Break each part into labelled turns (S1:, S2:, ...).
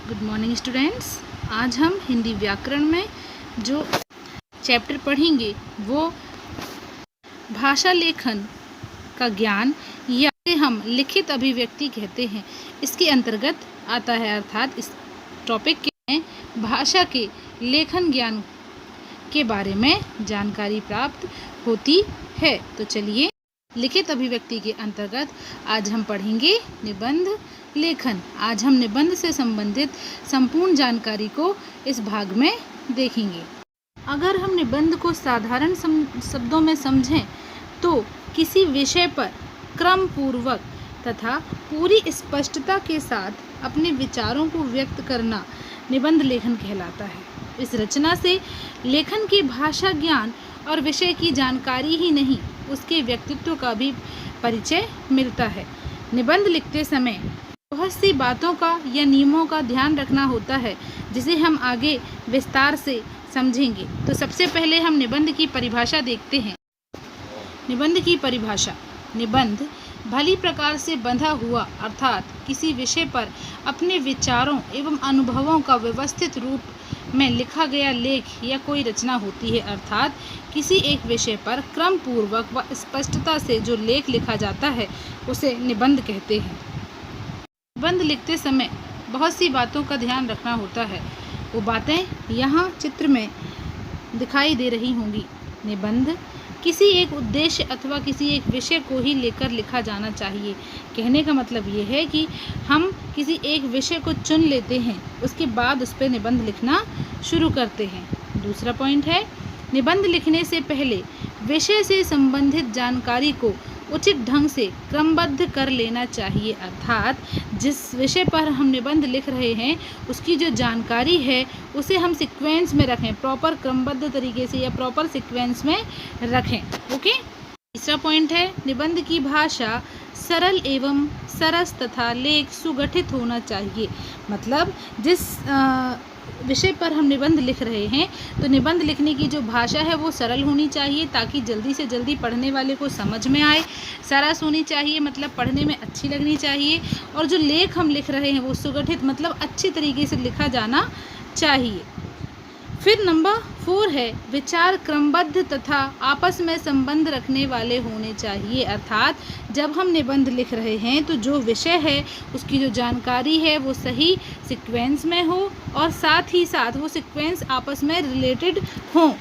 S1: Good morning students. आज हम हिंदी व्याकरण में जो चैप्टर पढ़ेंगे वो भाषा लेखन का ज्ञान या हम लिखित अभिव्यक्ति कहते हैं, इसके अंतर्गत आता है। अर्थात इस टॉपिक के भाषा के लेखन ज्ञान के बारे में जानकारी प्राप्त होती है। तो चलिए, लिखित अभिव्यक्ति के अंतर्गत आज हम पढ़ेंगे निबंध लेखन। आज हम निबंध से संबंधित संपूर्ण जानकारी को इस भाग में देखेंगे। अगर हम निबंध को साधारण शब्दों में समझें तो किसी विषय पर क्रम पूर्वक तथा पूरी स्पष्टता के साथ अपने विचारों को व्यक्त करना निबंध लेखन कहलाता है। इस रचना से लेखन की भाषा ज्ञान और विषय की जानकारी ही नहीं, उसके व्यक्तित्व का भी परिचय मिलता है। निबंध लिखते समय बहुत सी बातों का या नियमों का ध्यान रखना होता है, जिसे हम आगे विस्तार से समझेंगे। तो सबसे पहले हम निबंध की परिभाषा देखते हैं। निबंध की परिभाषा: निबंध भली प्रकार से बंधा हुआ अर्थात किसी विषय पर अपने विचारों एवं अनुभवों का व्यवस्थित रूप में लिखा गया लेख या कोई रचना होती है। अर्थात किसी एक विषय पर क्रम पूर्वक व स्पष्टता से जो लेख लिखा जाता है उसे निबंध कहते हैं। निबंध लिखते समय बहुत सी बातों का ध्यान रखना होता है। वो बातें यहाँ चित्र में दिखाई दे रही होंगी। निबंध किसी एक उद्देश्य अथवा किसी एक विषय को ही लेकर लिखा जाना चाहिए। कहने का मतलब ये है कि हम किसी एक विषय को चुन लेते हैं, उसके बाद उस पर निबंध लिखना शुरू करते हैं। दूसरा पॉइंट है, निबंध लिखने से पहले विषय से संबंधित जानकारी को उचित ढंग से क्रमबद्ध कर लेना चाहिए। अर्थात जिस विषय पर हम निबंध लिख रहे हैं उसकी जो जानकारी है उसे हम सीक्वेंस में रखें, प्रॉपर क्रमबद्ध तरीके से या प्रॉपर सीक्वेंस में रखें। ओके। तीसरा पॉइंट है, निबंध की भाषा सरल एवं सरस तथा लेख सुगठित होना चाहिए। मतलब जिस विषय पर हम निबंध लिख रहे हैं तो निबंध लिखने की जो भाषा है वो सरल होनी चाहिए ताकि जल्दी से जल्दी पढ़ने वाले को समझ में आए। सरस होनी चाहिए मतलब पढ़ने में अच्छी लगनी चाहिए। और जो लेख हम लिख रहे हैं वो सुगठित मतलब अच्छी तरीके से लिखा जाना चाहिए। फिर नंबर 4 है, विचार क्रमबद्ध तथा आपस में संबंध रखने वाले होने चाहिए। अर्थात जब हम निबंध लिख रहे हैं तो जो विषय है उसकी जो जानकारी है वो सही सीक्वेंस में हो और साथ ही साथ वो सीक्वेंस आपस में रिलेटेड हों।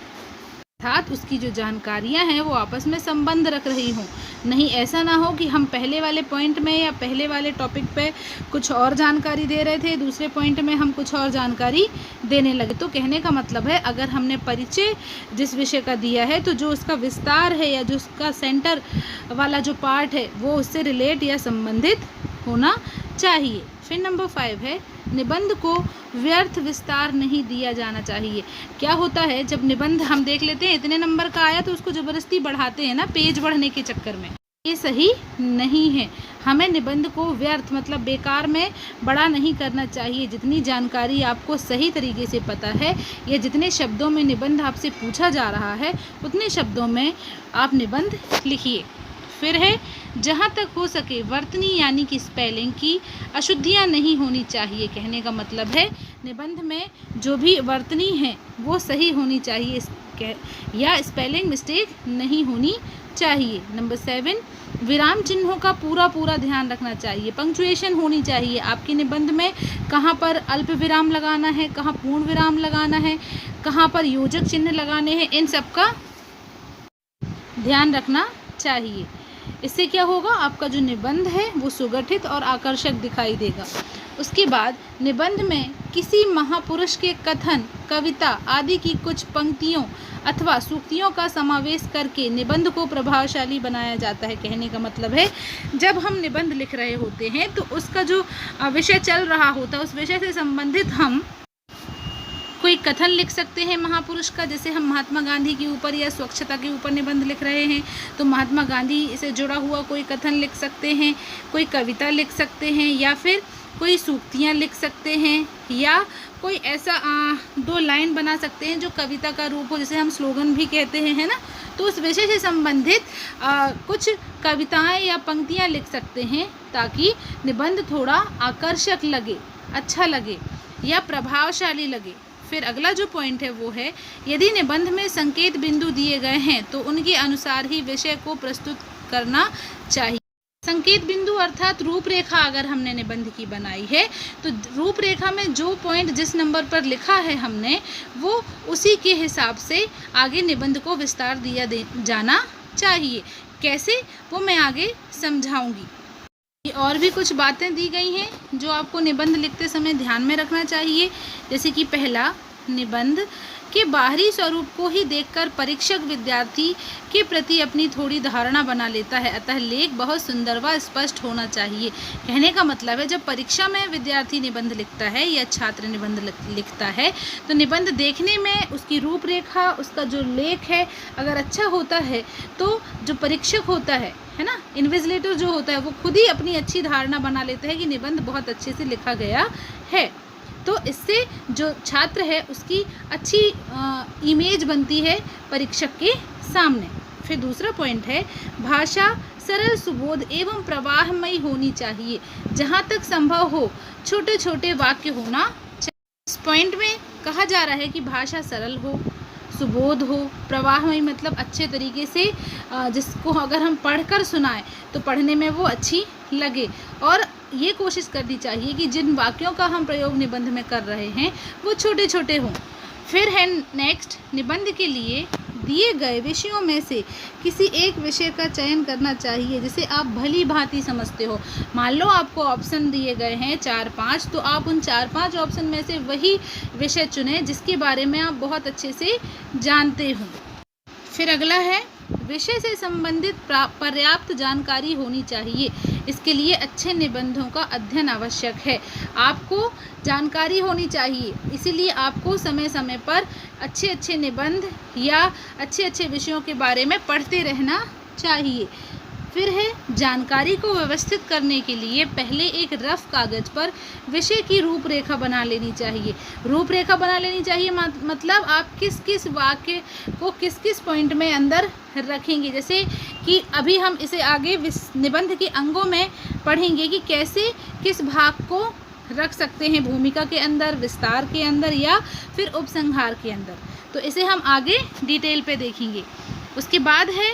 S1: अर्थात उसकी जो जानकारियां हैं वो आपस में संबंध रख रही हों। नहीं ऐसा ना हो कि हम पहले वाले पॉइंट में या पहले वाले टॉपिक पे कुछ और जानकारी दे रहे थे, दूसरे पॉइंट में हम कुछ और जानकारी देने लगे। तो कहने का मतलब है, अगर हमने परिचय जिस विषय का दिया है तो जो उसका विस्तार है या जो उसका सेंटर वाला जो पार्ट है वो उससे रिलेट या संबंधित होना चाहिए। फिर नंबर 5 है, निबंध को व्यर्थ विस्तार नहीं दिया जाना चाहिए। क्या होता है, जब निबंध हम देख लेते हैं इतने नंबर का आया तो उसको ज़बरदस्ती बढ़ाते हैं ना, पेज बढ़ने के चक्कर में। ये सही नहीं है। हमें निबंध को व्यर्थ मतलब बेकार में बड़ा नहीं करना चाहिए। जितनी जानकारी आपको सही तरीके से पता है या जितने शब्दों में निबंध आपसे पूछा जा रहा है उतने शब्दों में आप निबंध लिखिए। फिर है, जहाँ तक हो सके वर्तनी यानी कि स्पेलिंग की अशुद्धियाँ नहीं होनी चाहिए। कहने का मतलब है निबंध में जो भी वर्तनी है वो सही होनी चाहिए या स्पेलिंग मिस्टेक नहीं होनी चाहिए। नंबर 7, विराम चिन्हों का पूरा ध्यान रखना चाहिए। पंक्चुएशन होनी चाहिए आपके निबंध में। कहाँ पर अल्प विराम लगाना है, कहाँ पूर्ण विराम लगाना है, कहाँ पर योजक चिन्ह लगाने हैं, इन सब का ध्यान रखना चाहिए। इससे क्या होगा, आपका जो निबंध है वो सुगठित और आकर्षक दिखाई देगा। उसके बाद निबंध में किसी महापुरुष के कथन, कविता आदि की कुछ पंक्तियों अथवा सूक्तियों का समावेश करके निबंध को प्रभावशाली बनाया जाता है। कहने का मतलब है, जब हम निबंध लिख रहे होते हैं तो उसका जो विषय चल रहा होता है उस विषय से संबंधित हम कोई कथन लिख सकते हैं महापुरुष का। जैसे हम महात्मा गांधी के ऊपर या स्वच्छता के ऊपर निबंध लिख रहे हैं तो महात्मा गांधी से जुड़ा हुआ कोई कथन लिख सकते हैं, कोई कविता लिख सकते हैं या फिर कोई सूक्तियाँ लिख सकते हैं या कोई ऐसा 2 लाइन बना सकते हैं जो कविता का रूप हो, जिसे हम स्लोगन भी कहते हैं, है ना। तो उस विषय से संबंधित कुछ कविताएं या पंक्तियां लिख सकते हैं ताकि निबंध थोड़ा आकर्षक लगे, अच्छा लगे। या प्रभावशाली लगे। फिर अगला जो पॉइंट है वो है, यदि निबंध में संकेत बिंदु दिए गए हैं तो उनके अनुसार ही विषय को प्रस्तुत करना चाहिए। संकेत बिंदु अर्थात रूपरेखा अगर हमने निबंध की बनाई है तो रूपरेखा में जो पॉइंट जिस नंबर पर लिखा है हमने, वो उसी के हिसाब से आगे निबंध को विस्तार दिया जाना चाहिए। कैसे, वो मैं आगे समझाऊंगी। और भी कुछ बातें दी गई हैं जो आपको निबंध लिखते समय ध्यान में रखना चाहिए। जैसे कि पहला, निबंध के बाहरी स्वरूप को ही देखकर परीक्षक विद्यार्थी के प्रति अपनी थोड़ी धारणा बना लेता है, अतः लेख बहुत सुंदर व स्पष्ट होना चाहिए। कहने का मतलब है, जब परीक्षा में विद्यार्थी निबंध लिखता है या छात्र निबंध लिखता है तो निबंध देखने में उसकी रूपरेखा, उसका जो लेख है अगर अच्छा होता है तो जो परीक्षक होता है ना, इन्विजिलेटर जो होता है, वो खुद ही अपनी अच्छी धारणा बना लेता है कि निबंध बहुत अच्छे से लिखा गया है। तो इससे जो छात्र है उसकी अच्छी इमेज बनती है परीक्षक के सामने। फिर दूसरा पॉइंट है, भाषा सरल, सुबोध एवं प्रवाहमयी होनी चाहिए। जहाँ तक संभव हो छोटे छोटे वाक्य होना चाहिए। इस पॉइंट में कहा जा रहा है कि भाषा सरल हो, सुबोध हो, प्रवाहमयी मतलब अच्छे तरीके से जिसको अगर हम पढ़कर सुनाएं तो पढ़ने में वो अच्छी लगे, और ये कोशिश करनी चाहिए कि जिन वाक्यों का हम प्रयोग निबंध में कर रहे हैं वो छोटे छोटे हों। फिर है नेक्स्ट, निबंध के लिए दिए गए विषयों में से किसी एक विषय का चयन करना चाहिए जिसे आप भली भांति समझते हो। मान लो आपको ऑप्शन दिए गए हैं 4-5, तो आप उन 4-5 ऑप्शन में से वही विषय चुनें जिसके बारे में आप बहुत अच्छे से जानते हो। फिर अगला है, विषय से संबंधित पर्याप्त जानकारी होनी चाहिए। इसके लिए अच्छे निबंधों का अध्ययन आवश्यक है। आपको जानकारी होनी चाहिए, इसीलिए आपको समय समय पर अच्छे अच्छे निबंध या अच्छे अच्छे विषयों के बारे में पढ़ते रहना चाहिए। फिर है, जानकारी को व्यवस्थित करने के लिए पहले एक रफ कागज पर विषय की रूपरेखा बना लेनी चाहिए। रूपरेखा बना लेनी चाहिए मतलब आप किस किस वाक्य को किस किस पॉइंट में अंदर रखेंगे। जैसे कि अभी हम इसे आगे निबंध के अंगों में पढ़ेंगे कि कैसे किस भाग को रख सकते हैं, भूमिका के अंदर, विस्तार के अंदर या फिर उपसंहार के अंदर। तो इसे हम आगे डिटेल पे देखेंगे। उसके बाद है,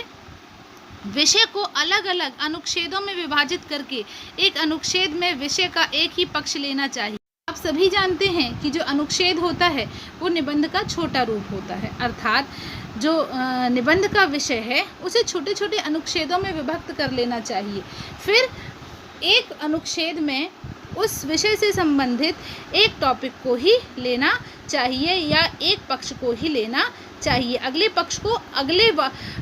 S1: विषय को अलग अलग अनुच्छेदों में विभाजित करके एक अनुच्छेद में विषय का एक ही पक्ष लेना चाहिए। आप सभी जानते हैं कि जो अनुच्छेद होता है वो निबंध का छोटा रूप होता है, अर्थात जो निबंध का विषय है उसे छोटे छोटे अनुच्छेदों में विभक्त कर लेना चाहिए। फिर एक अनुच्छेद में उस विषय से संबंधित एक टॉपिक को ही लेना चाहिए या एक पक्ष को ही लेना चाहिए। अगले पक्ष को अगले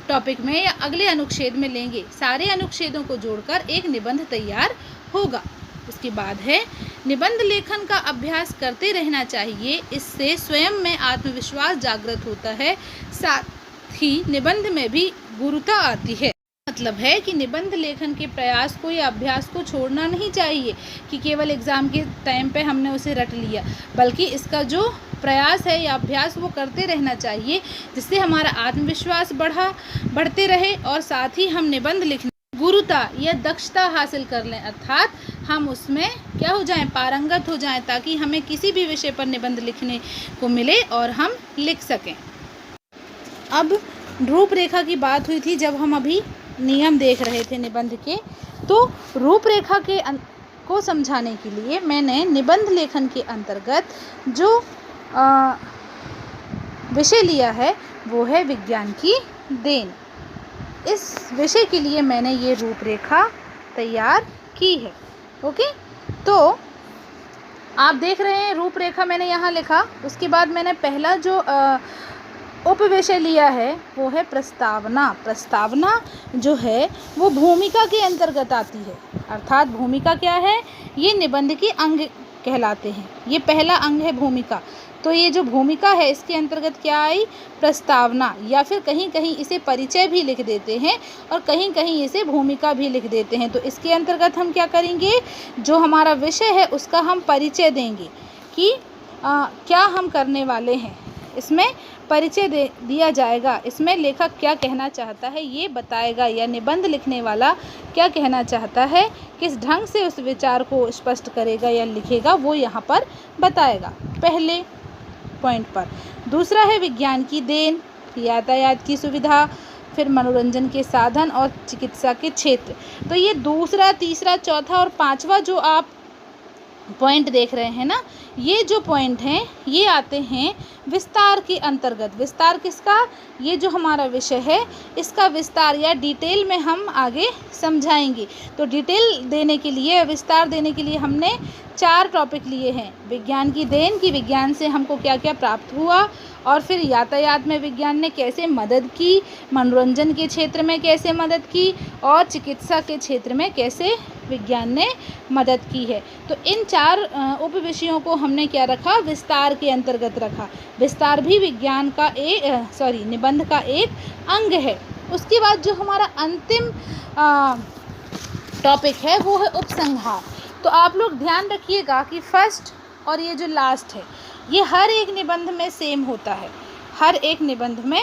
S1: टॉपिक में या अगले अनुच्छेद में लेंगे। सारे अनुच्छेदों को जोड़कर एक निबंध तैयार होगा। उसके बाद है, निबंध लेखन का अभ्यास करते रहना चाहिए। इससे स्वयं में आत्मविश्वास जागृत होता है, साथ ही निबंध में भी गुरुता आती है। मतलब है कि निबंध लेखन के प्रयास को या अभ्यास को छोड़ना नहीं चाहिए कि केवल एग्ज़ाम के टाइम पे हमने उसे रट लिया, बल्कि इसका जो प्रयास है या अभ्यास वो करते रहना चाहिए, जिससे हमारा आत्मविश्वास बढ़ते रहे और साथ ही हम निबंध लिखने गुरुता या दक्षता हासिल कर लें, अर्थात हम उसमें क्या हो जाएं, पारंगत हो जाएं, ताकि हमें किसी भी विषय पर निबंध लिखने को मिले और हम लिख सकें। अब रूपरेखा की बात हुई थी जब हम अभी नियम देख रहे थे निबंध के, तो रूपरेखा को समझाने के लिए मैंने निबंध लेखन के अंतर्गत जो विषय लिया है वो है विज्ञान की देन। इस विषय के लिए मैंने ये रूपरेखा तैयार की है। ओके, तो आप देख रहे हैं रूपरेखा मैंने यहाँ लिखा। उसके बाद मैंने पहला जो उपविषय लिया है वो है प्रस्तावना। प्रस्तावना जो है वो भूमिका के अंतर्गत आती है, अर्थात भूमिका क्या है, ये निबंध के अंग कहलाते हैं। ये पहला अंग है भूमिका। तो ये जो भूमिका है इसके अंतर्गत क्या आई, प्रस्तावना, या फिर कहीं कहीं इसे परिचय भी लिख देते हैं और कहीं कहीं इसे भूमिका भी लिख देते हैं। तो इसके अंतर्गत हम क्या करेंगे, जो हमारा विषय है उसका हम परिचय देंगे कि क्या हम करने वाले हैं, इसमें परिचय दिया जाएगा, इसमें लेखक क्या कहना चाहता है ये बताएगा, या निबंध लिखने वाला क्या कहना चाहता है, किस ढंग से उस विचार को स्पष्ट करेगा या लिखेगा, वो यहाँ पर बताएगा पहले पॉइंट पर। दूसरा है विज्ञान की देन, यातायात की सुविधा, फिर मनोरंजन के साधन और चिकित्सा के क्षेत्र। तो ये दूसरा, तीसरा, चौथा और पांचवा जो आप पॉइंट देख रहे हैं ना, ये जो पॉइंट हैं ये आते हैं विस्तार के अंतर्गत। विस्तार किसका? ये जो हमारा विषय है इसका विस्तार या डिटेल में हम आगे समझाएंगे। तो डिटेल देने के लिए, विस्तार देने के लिए हमने 4 टॉपिक लिए हैं। विज्ञान की देन, कि विज्ञान से हमको क्या क्या प्राप्त हुआ, और फिर यातायात में विज्ञान ने कैसे मदद की, मनोरंजन के क्षेत्र में कैसे मदद की, और चिकित्सा के क्षेत्र में कैसे विज्ञान ने मदद की है। तो इन 4 उप विषयों को हमने क्या रखा? विस्तार के अंतर्गत रखा। विस्तार भी विज्ञान का निबंध का एक अंग है। उसके बाद जो हमारा अंतिम टॉपिक है वो है उपसंहार। तो आप लोग ध्यान रखिएगा कि फर्स्ट और ये जो लास्ट है ये हर एक निबंध में सेम होता है। हर एक निबंध में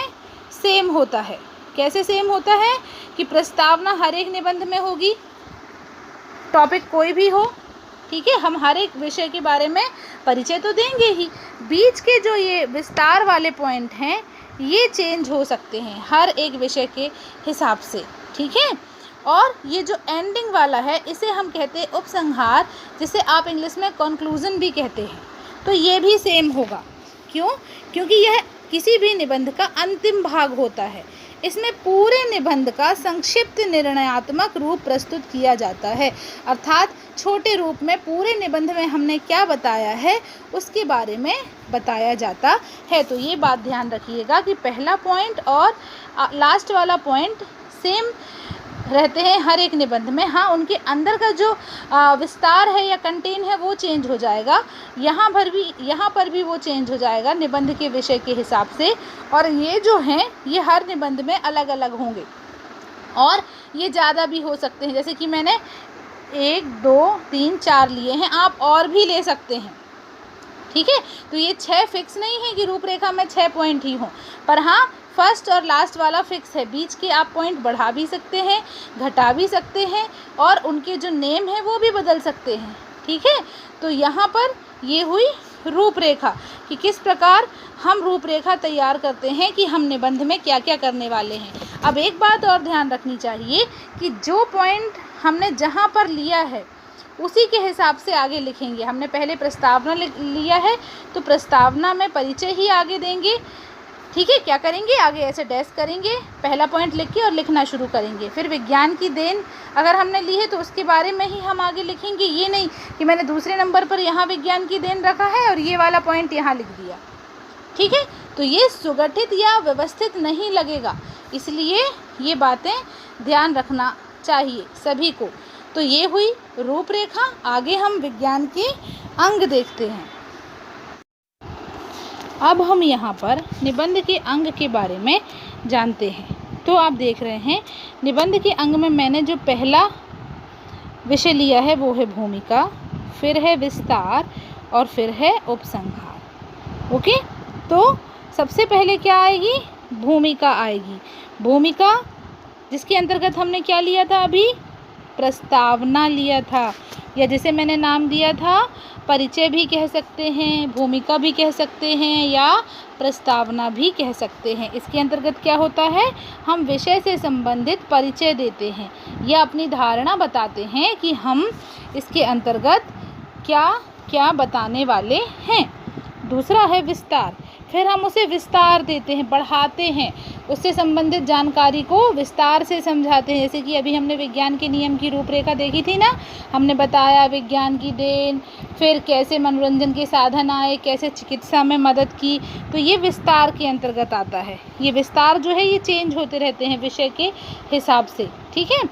S1: सेम होता है। कैसे सेम होता है? कि प्रस्तावना हर एक निबंध में होगी, टॉपिक कोई भी हो, ठीक है, हम हर एक विषय के बारे में परिचय तो देंगे ही। बीच के जो ये विस्तार वाले पॉइंट हैं ये चेंज हो सकते हैं हर एक विषय के हिसाब से, ठीक है। और ये जो एंडिंग वाला है इसे हम कहते हैं उपसंहार, जिसे आप इंग्लिश में कंक्लूजन भी कहते हैं। तो ये भी सेम होगा। क्यों? क्योंकि यह किसी भी निबंध का अंतिम भाग होता है। इसमें पूरे निबंध का संक्षिप्त निर्णयात्मक रूप प्रस्तुत किया जाता है, अर्थात छोटे रूप में पूरे निबंध में हमने क्या बताया है उसके बारे में बताया जाता है। तो ये बात ध्यान रखिएगा कि पहला पॉइंट और लास्ट वाला पॉइंट सेम रहते हैं हर एक निबंध में। हाँ, उनके अंदर का जो विस्तार है या कंटेन है वो चेंज हो जाएगा। यहाँ पर भी वो चेंज हो जाएगा निबंध के विषय के हिसाब से। और ये जो हैं ये हर निबंध में अलग अलग होंगे और ये ज़्यादा भी हो सकते हैं। जैसे कि मैंने 1, 2, 3, 4 लिए हैं, आप और भी ले सकते हैं, ठीक है। तो ये 6 फिक्स नहीं है कि रूपरेखा में 6 पॉइंट ही हों, पर हाँ फर्स्ट और लास्ट वाला फिक्स है। बीच के आप पॉइंट बढ़ा भी सकते हैं, घटा भी सकते हैं, और उनके जो नेम है वो भी बदल सकते हैं, ठीक है। तो यहाँ पर ये हुई रूपरेखा कि किस प्रकार हम रूपरेखा तैयार करते हैं कि हम निबंध में क्या क्या करने वाले हैं। अब एक बात और ध्यान रखनी चाहिए कि जो पॉइंट हमने जहाँ पर लिया है उसी के हिसाब से आगे लिखेंगे। हमने पहले प्रस्तावना लिया है तो प्रस्तावना में परिचय ही आगे देंगे, ठीक है। क्या करेंगे? आगे ऐसे डैश करेंगे, पहला पॉइंट लिख के और लिखना शुरू करेंगे। फिर विज्ञान की देन अगर हमने ली है तो उसके बारे में ही हम आगे लिखेंगे। ये नहीं कि मैंने दूसरे नंबर पर यहाँ विज्ञान की देन रखा है और ये वाला पॉइंट यहाँ लिख दिया, ठीक है। तो ये सुगठित या व्यवस्थित नहीं लगेगा, इसलिए ये बातें ध्यान रखना चाहिए सभी को। तो ये हुई रूपरेखा। आगे हम विज्ञान के अंग देखते हैं। अब हम यहाँ पर निबंध के अंग के बारे में जानते हैं। तो आप देख रहे हैं निबंध के अंग में मैंने जो पहला विषय लिया है वो है भूमिका, फिर है विस्तार और फिर है उपसंहार। ओके, तो सबसे पहले क्या आएगी? भूमिका आएगी। भूमिका जिसके अंतर्गत हमने क्या लिया था? अभी प्रस्तावना लिया था, या जिसे मैंने नाम दिया था परिचय भी कह सकते हैं, भूमिका भी कह सकते हैं, या प्रस्तावना भी कह सकते हैं। इसके अंतर्गत क्या होता है? हम विषय से संबंधित परिचय देते हैं या अपनी धारणा बताते हैं कि हम इसके अंतर्गत क्या क्या बताने वाले हैं। दूसरा है विस्तार। फिर हम उसे विस्तार देते हैं, बढ़ाते हैं, उससे संबंधित जानकारी को विस्तार से समझाते हैं। जैसे कि अभी हमने विज्ञान के नियम की रूपरेखा देखी थी ना, हमने बताया विज्ञान की देन, फिर कैसे मनोरंजन के साधन आए, कैसे चिकित्सा में मदद की। तो ये विस्तार के अंतर्गत आता है। ये विस्तार जो है ये चेंज होते रहते हैं विषय के हिसाब से, ठीक है।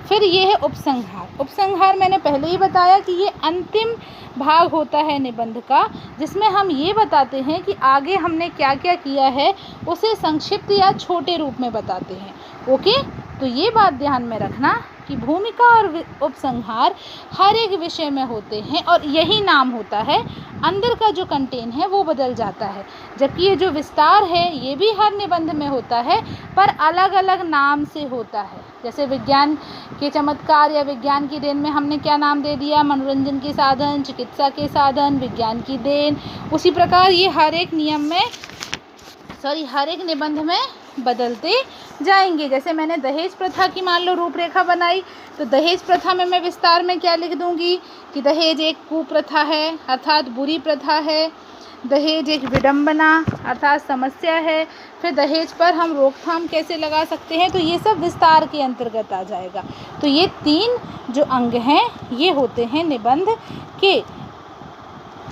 S1: फिर ये है उपसंहार। उपसंहार मैंने पहले ही बताया कि ये अंतिम भाग होता है निबंध का, जिसमें हम ये बताते हैं कि आगे हमने क्या क्या किया है, उसे संक्षिप्त या छोटे रूप में बताते हैं। ओके, तो ये बात ध्यान में रखना कि भूमिका और उपसंहार हर एक विषय में होते हैं और यही नाम होता है, अंदर का जो कंटेन है वो बदल जाता है। जबकि ये जो विस्तार है ये भी हर निबंध में होता है पर अलग अलग नाम से होता है। जैसे विज्ञान के चमत्कार या विज्ञान की देन में हमने क्या नाम दे दिया, मनोरंजन के साधन, चिकित्सा के साधन, विज्ञान की देन। उसी प्रकार ये हर एक निबंध में बदलते जाएंगे। जैसे मैंने दहेज प्रथा की मान लो रूपरेखा बनाई, तो दहेज प्रथा में मैं विस्तार में क्या लिख दूंगी कि दहेज एक कुप्रथा है अर्थात बुरी प्रथा है, दहेज एक विडंबना अर्थात समस्या है, फिर दहेज पर हम रोकथाम कैसे लगा सकते हैं, तो ये सब विस्तार के अंतर्गत आ जाएगा। तो ये 3 जो अंग हैं ये होते हैं निबंध के।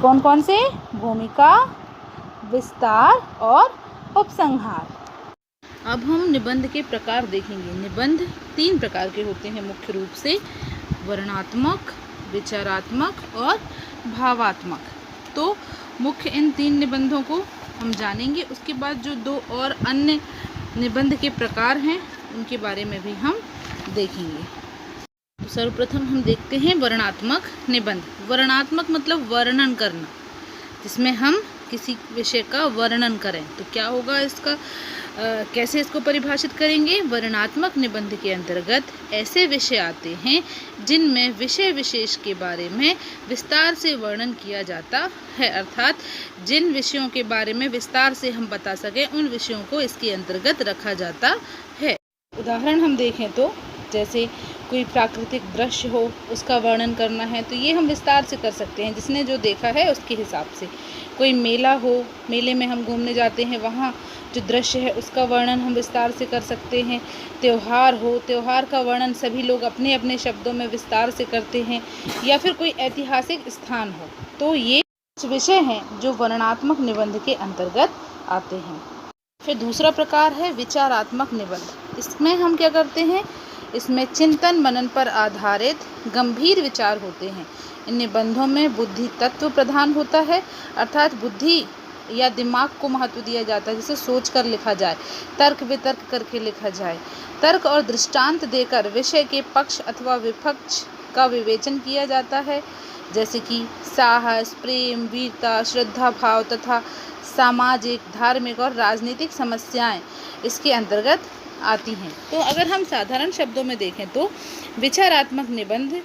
S1: कौन कौन से? भूमिका, विस्तार और उपसंहार। अब हम निबंध के प्रकार देखेंगे। निबंध 3 प्रकार के होते हैं मुख्य रूप से, वर्णनात्मक, विचारात्मक और भावात्मक। तो मुख्य इन 3 निबंधों को हम जानेंगे। उसके बाद जो 2 और अन्य निबंध के प्रकार हैं उनके बारे में भी हम देखेंगे। तो सर्वप्रथम हम देखते हैं वर्णनात्मक निबंध। वर्णनात्मक मतलब वर्णन करना, जिसमें हम किसी विषय का वर्णन करें। तो क्या होगा इसका, कैसे इसको परिभाषित करेंगे? वर्णनात्मक निबंध के अंतर्गत ऐसे विषय आते हैं जिनमें विषय विशेष के बारे में विस्तार से वर्णन किया जाता है, अर्थात जिन विषयों के बारे में विस्तार से हम बता सकें उन विषयों को इसके अंतर्गत रखा जाता है। उदाहरण हम देखें तो जैसे कोई प्राकृतिक दृश्य हो उसका वर्णन करना है तो ये हम विस्तार से कर सकते हैं, जिसने जो देखा है उसके हिसाब से। कोई मेला हो, मेले में हम घूमने जाते हैं, वहाँ जो दृश्य है उसका वर्णन हम विस्तार से कर सकते हैं। त्यौहार हो, त्यौहार का वर्णन सभी लोग अपने अपने शब्दों में विस्तार से करते हैं। या फिर कोई ऐतिहासिक स्थान हो, तो ये कुछ विषय हैं जो वर्णनात्मक निबंध के अंतर्गत आते हैं। फिर दूसरा प्रकार है विचारात्मक निबंध। इसमें हम क्या करते हैं, इसमें चिंतन मनन पर आधारित गंभीर विचार होते हैं। इन निबंधों में बुद्धि तत्व प्रधान होता है, अर्थात बुद्धि या दिमाग को महत्व दिया जाता है, जिसे सोच कर लिखा जाए, तर्क वितर्क करके लिखा जाए। तर्क और दृष्टांत देकर विषय के पक्ष अथवा विपक्ष का विवेचन किया जाता है, जैसे कि साहस, प्रेम, वीरता, श्रद्धा भाव तथा सामाजिक, धार्मिक और राजनीतिक समस्याएं इसके अंतर्गत आती हैं। तो अगर हम साधारण शब्दों में देखें तो विचारात्मक निबंध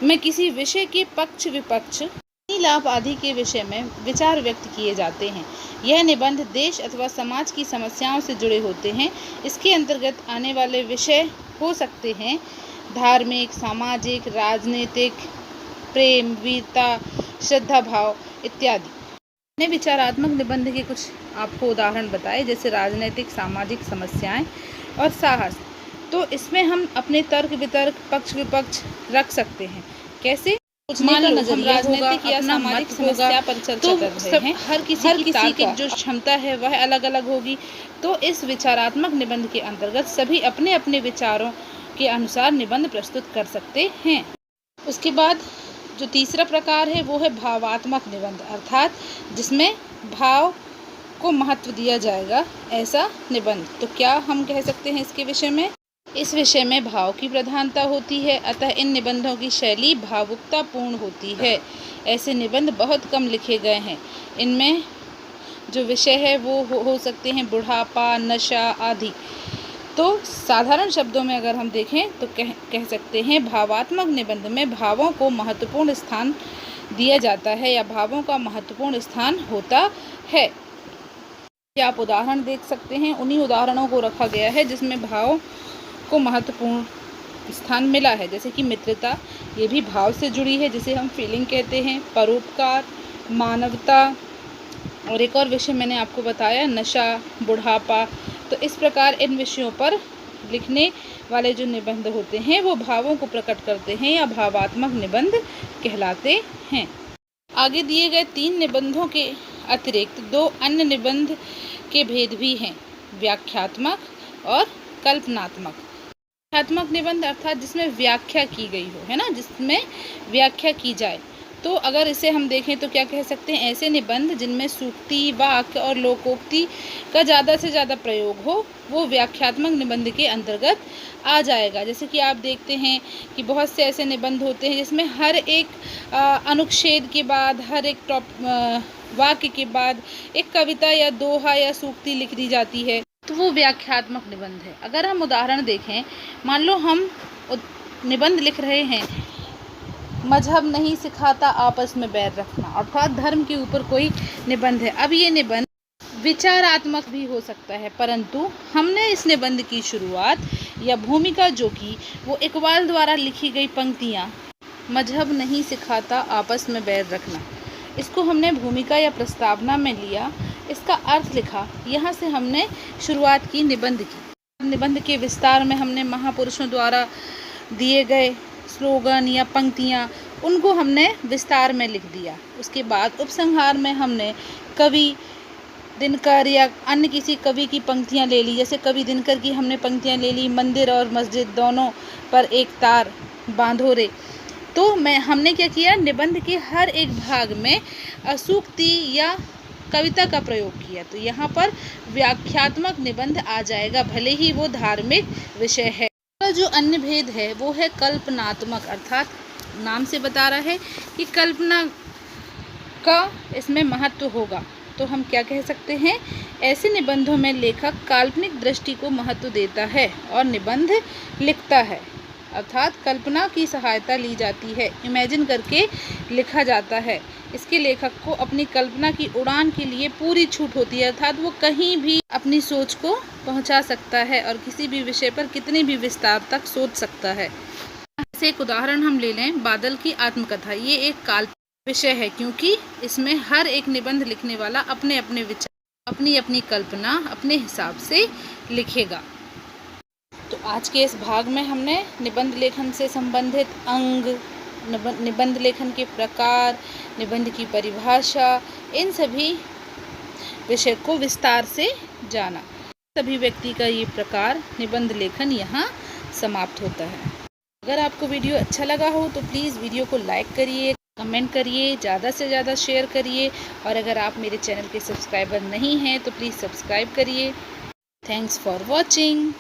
S1: में किसी विषय के पक्ष विपक्ष, लाभ आदि के विषय में विचार व्यक्त किए जाते हैं। यह निबंध देश अथवा समाज की समस्याओं से जुड़े होते हैं। इसके अंतर्गत आने वाले विषय हो सकते हैं धार्मिक, सामाजिक, राजनीतिक, प्रेम, वीरता, श्रद्धा भाव इत्यादि। मैंने विचारात्मक निबंध के कुछ आपको उदाहरण बताए, जैसे राजनीतिक, सामाजिक समस्याएं और साहस। तो इसमें हम अपने तर्क वितर्क, पक्ष विपक्ष रख सकते हैं। कैसे? मान लो हम राजनीतिक या सामाजिक समस्या पर चर्चा कर रहे हैं, हर किसी की जो क्षमता है वह अलग अलग होगी। तो इस विचारात्मक निबंध के अंतर्गत सभी अपने अपने विचारों के अनुसार निबंध प्रस्तुत कर सकते हैं। उसके बाद जो तीसरा प्रकार है वो है भावात्मक निबंध, अर्थात जिसमें भाव को महत्व दिया जाएगा, ऐसा निबंध। तो क्या हम कह सकते हैं इसके विषय में? इस विषय में भाव की प्रधानता होती है, अतः इन निबंधों की शैली भावुकतापूर्ण होती है। ऐसे निबंध बहुत कम लिखे गए हैं। इनमें जो विषय है वो हो सकते हैं बुढ़ापा, नशा आदि। तो साधारण शब्दों में अगर हम देखें तो कह सकते हैं भावात्मक निबंध में भावों को महत्वपूर्ण स्थान दिया जाता है या भावों का महत्वपूर्ण स्थान होता है। आप उदाहरण देख सकते हैं, उन्हीं उदाहरणों को रखा गया है जिसमें भाव को महत्वपूर्ण स्थान मिला है। जैसे कि मित्रता, ये भी भाव से जुड़ी है, जिसे हम फीलिंग कहते हैं। परोपकार, मानवता, और एक और विषय मैंने आपको बताया नशा, बुढ़ापा। तो इस प्रकार इन विषयों पर लिखने वाले जो निबंध होते हैं वो भावों को प्रकट करते हैं या भावात्मक निबंध कहलाते हैं। आगे दिए गए 3 निबंधों के अतिरिक्त 2 अन्य निबंध के भेद भी हैं, व्याख्यात्मक और कल्पनात्मक। व्याख्यात्मक निबंध अर्थात जिसमें व्याख्या की गई हो, है ना, जिसमें व्याख्या की जाए। तो अगर इसे हम देखें तो क्या कह सकते हैं, ऐसे निबंध जिनमें सूक्ति, वाक्य और लोकोक्ति का ज़्यादा से ज़्यादा प्रयोग हो वो व्याख्यात्मक निबंध के अंतर्गत आ जाएगा। जैसे कि आप देखते हैं कि बहुत से ऐसे निबंध होते हैं जिसमें हर एक अनुच्छेद के बाद, हर एक वाक्य के बाद एक कविता या दोहा या सूक्ति लिख दी जाती है, तो वो व्याख्यात्मक निबंध है। अगर हम उदाहरण देखें, मान लो हम निबंध लिख रहे हैं, मजहब नहीं सिखाता आपस में बैर रखना, अर्थात धर्म के ऊपर कोई निबंध है। अब ये निबंध विचारात्मक भी हो सकता है, परंतु हमने इस निबंध की शुरुआत या भूमिका जो की वो इकबाल द्वारा लिखी गई पंक्तियाँ, मजहब नहीं सिखाता आपस में बैर रखना, इसको हमने भूमिका या प्रस्तावना में लिया, इसका अर्थ लिखा, यहाँ से हमने शुरुआत की निबंध की। निबंध के विस्तार में हमने महापुरुषों द्वारा दिए गए स्लोगन या पंक्तियाँ, उनको हमने विस्तार में लिख दिया। उसके बाद उपसंहार में हमने कवि दिनकर या अन्य किसी कवि की पंक्तियाँ ले ली। जैसे कवि दिनकर की हमने पंक्तियाँ ले ली, मंदिर और मस्जिद दोनों पर एक तार बांधो रे। तो हमने क्या किया, निबंध के हर एक भाग में सूक्ति या कविता का प्रयोग किया। तो यहाँ पर व्याख्यात्मक निबंध आ जाएगा, भले ही वो धार्मिक विषय है। जो अन्य भेद है वो है कल्पनात्मक, अर्थात नाम से बता रहा है कि कल्पना का इसमें महत्व होगा। तो हम क्या कह सकते हैं, ऐसे निबंधों में लेखक काल्पनिक दृष्टि को महत्व देता है और निबंध लिखता है, अर्थात कल्पना की सहायता ली जाती है, इमेजिन करके लिखा जाता है। इसके लेखक को अपनी कल्पना की उड़ान के लिए पूरी छूट होती है, अर्थात वो कहीं भी अपनी सोच को पहुंचा सकता है और किसी भी विषय पर कितने भी विस्तार तक सोच सकता है। जैसे एक उदाहरण हम ले लें, बादल की आत्मकथा, ये एक काल्पनिक विषय है क्योंकि इसमें हर एक निबंध लिखने वाला अपने अपने विचार, अपनी अपनी कल्पना अपने हिसाब से लिखेगा। तो आज के इस भाग में हमने निबंध लेखन से संबंधित अंग, निबंध लेखन के प्रकार, निबंध की परिभाषा, इन सभी विषय को विस्तार से जाना। सभी व्यक्ति का ये प्रकार निबंध लेखन यहाँ समाप्त होता है। अगर आपको वीडियो अच्छा लगा हो तो प्लीज़ वीडियो को लाइक करिए, कमेंट करिए, ज़्यादा से ज़्यादा शेयर करिए, और अगर आप मेरे चैनल के सब्सक्राइबर नहीं हैं तो प्लीज़ सब्सक्राइब करिए। Thanks for watching.